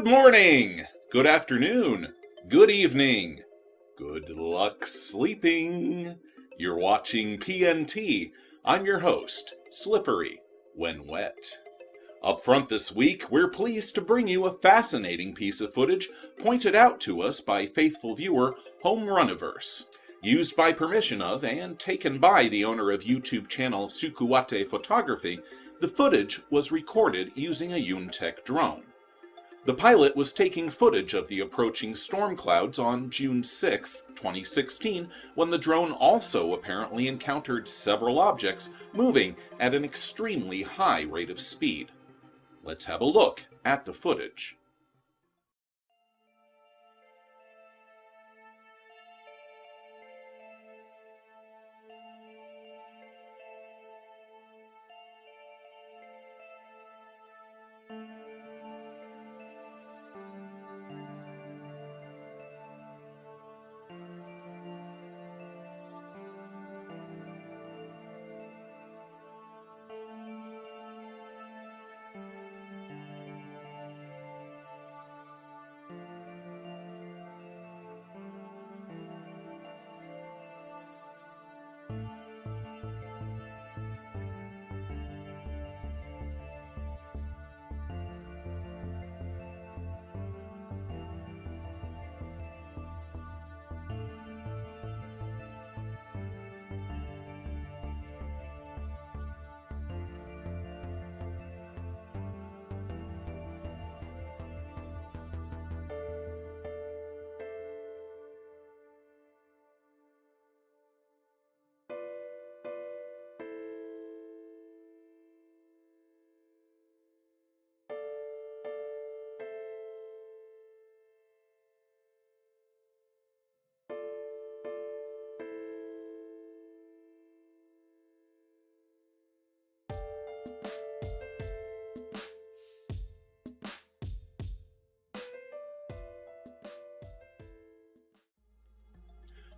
Good morning, good afternoon, good evening, good luck sleeping. You're watching PNT. I'm your host, Slippery When Wet. Up front this week, we're pleased to bring you a fascinating piece of footage pointed out to us by faithful viewer Homeruniverse. Used by permission of and taken by the owner of YouTube channel Sukuwate Photography, the footage was recorded using a Yuntech drone. The pilot was taking footage of the approaching storm clouds on June 6, 2016, when the drone also apparently encountered several objects moving at an extremely high rate of speed. Let's have a look at the footage.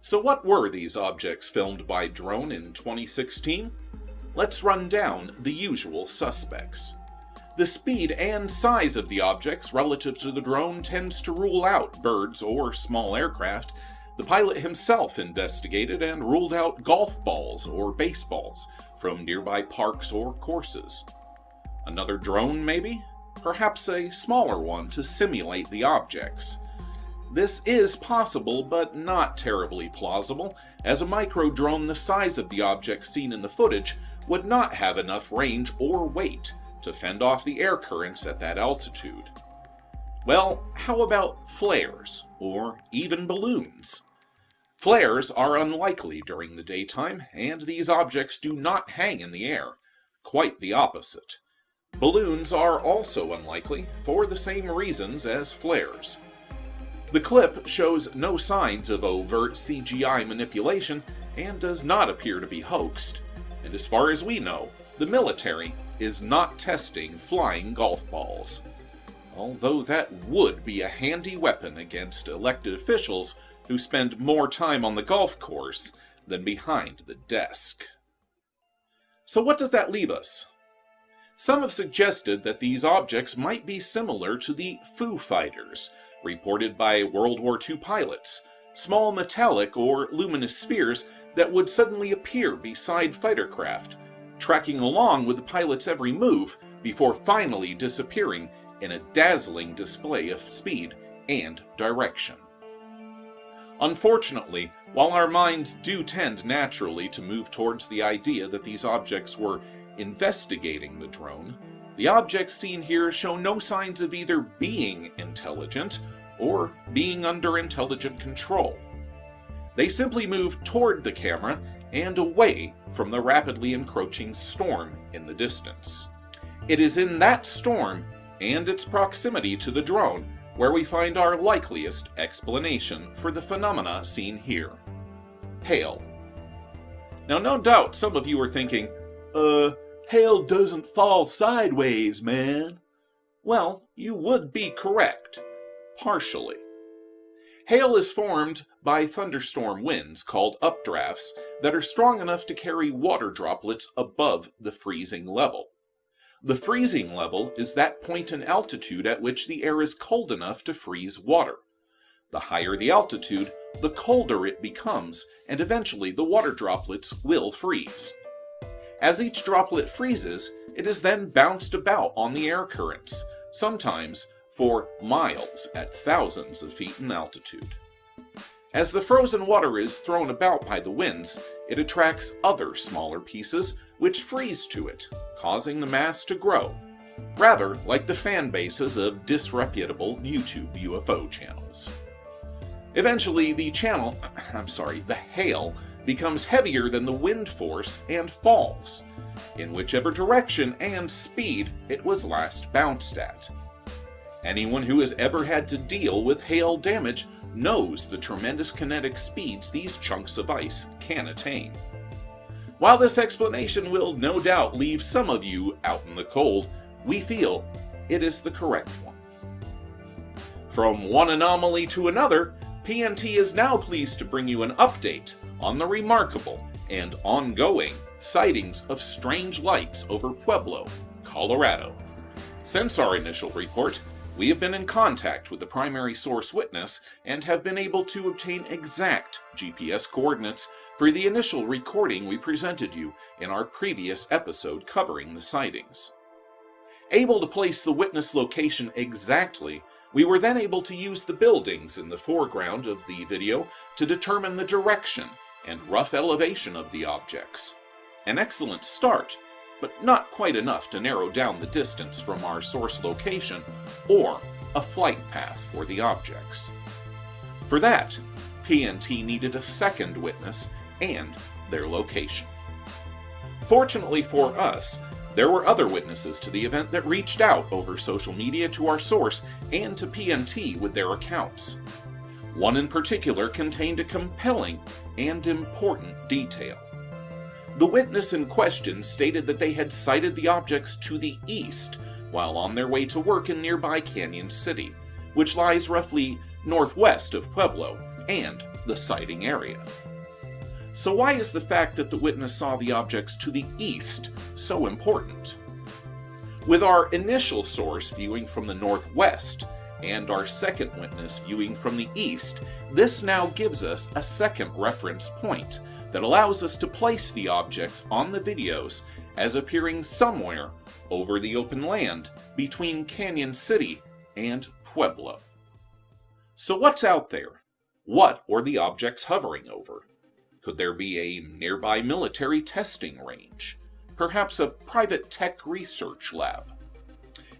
So what were these objects filmed by drone in 2016? Let's run down the usual suspects. The speed and size of the objects relative to the drone tends to rule out birds or small aircraft. The pilot himself investigated and ruled out golf balls or baseballs from nearby parks or courses. Another drone, maybe? Perhaps a smaller one to simulate the objects. This is possible, but not terribly plausible, as a micro-drone the size of the objects seen in the footage would not have enough range or weight to fend off the air currents at that altitude. Well, how about flares, or even balloons? Flares are unlikely during the daytime, and these objects do not hang in the air. Quite the opposite. Balloons are also unlikely, for the same reasons as flares. The clip shows no signs of overt CGI manipulation and does not appear to be hoaxed. And as far as we know, the military is not testing flying golf balls. Although that would be a handy weapon against elected officials who spend more time on the golf course than behind the desk. So what does that leave us? Some have suggested that these objects might be similar to the Foo Fighters, reported by World War II pilots, small metallic or luminous spheres that would suddenly appear beside fighter craft, tracking along with the pilot's every move before finally disappearing in a dazzling display of speed and direction. Unfortunately, while our minds do tend naturally to move towards the idea that these objects were investigating the drone, the objects seen here show no signs of either being intelligent or being under intelligent control. They simply move toward the camera and away from the rapidly encroaching storm in the distance. It is in that storm and its proximity to the drone where we find our likeliest explanation for the phenomena seen here. Hail. Now, no doubt some of you are thinking, hail doesn't fall sideways, man. Well, you would be correct. Partially. Hail is formed by thunderstorm winds called updrafts that are strong enough to carry water droplets above the freezing level. The freezing level is that point in altitude at which the air is cold enough to freeze water. The higher the altitude, the colder it becomes, and eventually the water droplets will freeze. As each droplet freezes, it is then bounced about on the air currents, sometimes for miles at thousands of feet in altitude. As the frozen water is thrown about by the winds, it attracts other smaller pieces which freeze to it, causing the mass to grow, rather like the fan bases of disreputable YouTube UFO channels. Eventually, the hail becomes heavier than the wind force and falls, in whichever direction and speed it was last bounced at. Anyone who has ever had to deal with hail damage knows the tremendous kinetic speeds these chunks of ice can attain. While this explanation will no doubt leave some of you out in the cold, we feel it is the correct one. From one anomaly to another, PNT is now pleased to bring you an update on the remarkable and ongoing sightings of strange lights over Pueblo, Colorado. Since our initial report, we have been in contact with the primary source witness and have been able to obtain exact GPS coordinates for the initial recording we presented you in our previous episode covering the sightings. Able to place the witness location exactly, we were then able to use the buildings in the foreground of the video to determine the direction and rough elevation of the objects. An excellent start, but not quite enough to narrow down the distance from our source location or a flight path for the objects. For that, PNT needed a second witness and their location. Fortunately for us, there were other witnesses to the event that reached out over social media to our source and to PNT with their accounts. One in particular contained a compelling and important detail. The witness in question stated that they had sighted the objects to the east while on their way to work in nearby Canyon City, which lies roughly northwest of Pueblo and the sighting area. So why is the fact that the witness saw the objects to the east so important? With our initial source viewing from the northwest and our second witness viewing from the east, this now gives us a second reference point that allows us to place the objects on the videos as appearing somewhere over the open land between Canyon City and Pueblo. So what's out there? What were the objects hovering over? Could there be a nearby military testing range? Perhaps a private tech research lab?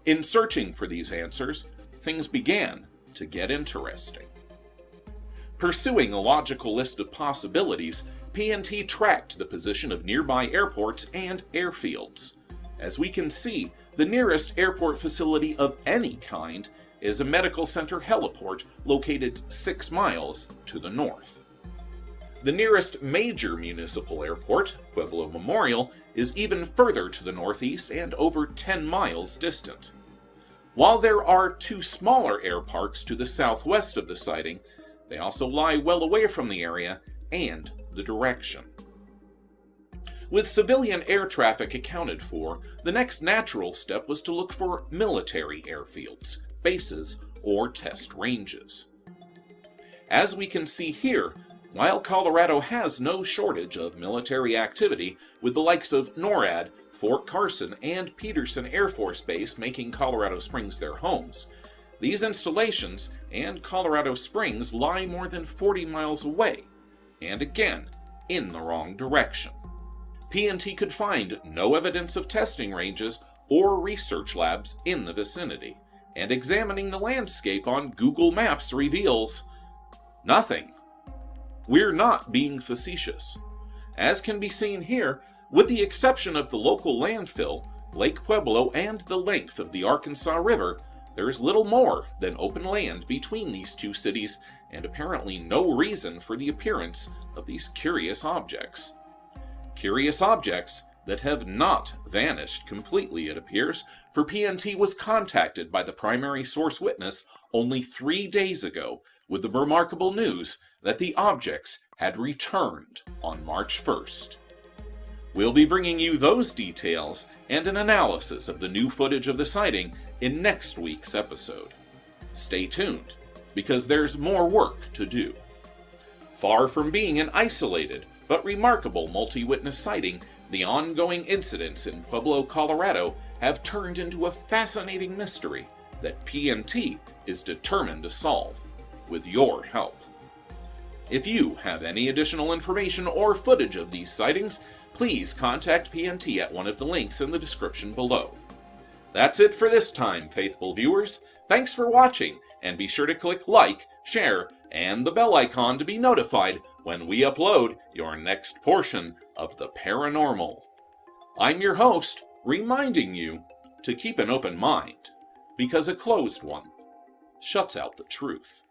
In searching for these answers, things began to get interesting. Pursuing a logical list of possibilities, PNT tracked the position of nearby airports and airfields. As we can see, the nearest airport facility of any kind is a medical center heliport located 6 miles to the north. The nearest major municipal airport, Pueblo Memorial, is even further to the northeast and over 10 miles distant. While there are 2 smaller air parks to the southwest of the sighting, they also lie well away from the area and the direction. With civilian air traffic accounted for, the next natural step was to look for military airfields, bases, or test ranges. As we can see here, while Colorado has no shortage of military activity, with the likes of NORAD, Fort Carson, and Peterson Air Force Base making Colorado Springs their homes, these installations and Colorado Springs lie more than 40 miles away, and again, in the wrong direction. PNT could find no evidence of testing ranges or research labs in the vicinity, and examining the landscape on Google Maps reveals nothing. We're not being facetious. As can be seen here, with the exception of the local landfill, Lake Pueblo, and the length of the Arkansas River, there is little more than open land between these 2 cities, and apparently no reason for the appearance of these curious objects. Curious objects that have not vanished completely, it appears, for PNT was contacted by the primary source witness only 3 days ago with the remarkable news that the objects had returned on March 1st. We'll be bringing you those details and an analysis of the new footage of the sighting in next week's episode. Stay tuned, because there's more work to do. Far from being an isolated but remarkable multi-witness sighting, the ongoing incidents in Pueblo, Colorado have turned into a fascinating mystery that PNT is determined to solve, with your help. If you have any additional information or footage of these sightings, please contact PNT at one of the links in the description below. That's it for this time, faithful viewers. Thanks for watching, and be sure to click like, share, and the bell icon to be notified when we upload your next portion of the paranormal. I'm your host, reminding you to keep an open mind, because a closed one shuts out the truth.